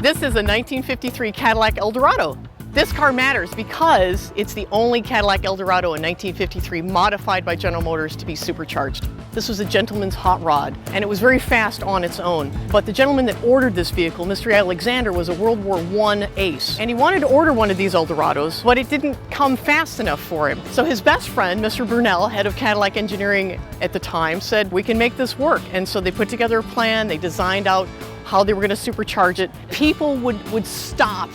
This is a 1953 Cadillac Eldorado. This car matters because it's the only Cadillac Eldorado in 1953 modified by General Motors to be supercharged. This was a gentleman's hot rod, and it was very fast on its own. But the gentleman that ordered this vehicle, Mr. Alexander, was a World War I ace. And he wanted to order one of these Eldorados, but it didn't come fast enough for him. So his best friend, Mr. Brunel, head of Cadillac engineering at the time, said, we can make this work. And so they put together a plan, they designed out how they were going to supercharge it. People would stop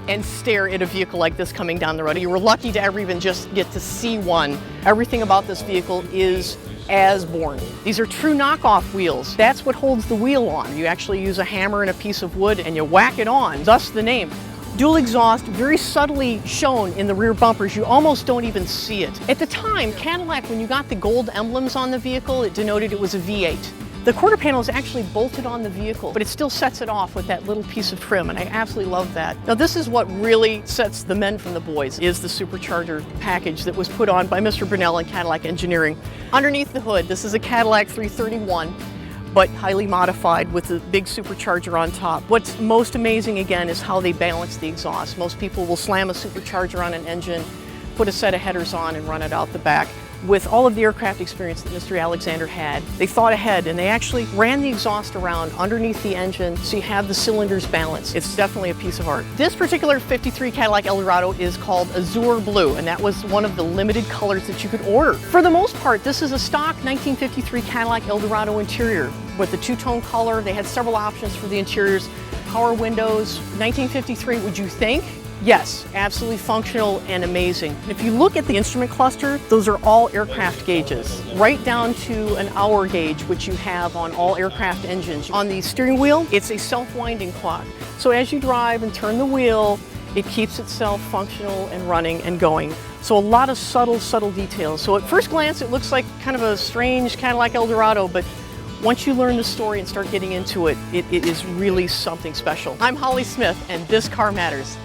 and stare at a vehicle like this coming down the road. You were lucky to ever even just get to see one. Everything about this vehicle is as born. These are true knockoff wheels. That's what holds the wheel on. You actually use a hammer and a piece of wood and you whack it on, thus the name. Dual exhaust, very subtly shown in the rear bumpers. You almost don't even see it. At the time, Cadillac, when you got the gold emblems on the vehicle, it denoted it was a V8. The quarter panel is actually bolted on the vehicle, but it still sets it off with that little piece of trim, and I absolutely love that. Now this is what really sets the men from the boys, is the Supercharger package that was put on by Mr. Brunel and Cadillac Engineering. Underneath the hood, this is a Cadillac 331, but highly modified with a big supercharger on top. What's most amazing, again, is how they balance the exhaust. Most people will slam a supercharger on an engine, put a set of headers on, and run it out the back. With all of the aircraft experience that Mr. Alexander had, they thought ahead and they actually ran the exhaust around underneath the engine so you have the cylinders balanced. It's definitely a piece of art. This particular 53 Cadillac Eldorado is called Azure Blue, and that was one of the limited colors that you could order. For the most part, this is a stock 1953 Cadillac Eldorado interior with the two-tone color. They had several options for the interiors. Power windows, 1953, would you think? Yes, absolutely functional and amazing. If you look at the instrument cluster, those are all aircraft gauges, right down to an hour gauge, which you have on all aircraft engines. On the steering wheel, it's a self-winding clock. So as you drive and turn the wheel, it keeps itself functional and running and going. So a lot of subtle details. So at first glance, it looks like kind of a strange Cadillac Eldorado, but once you learn the story and start getting into it, it is really something special. I'm Holly Smith, and this car matters.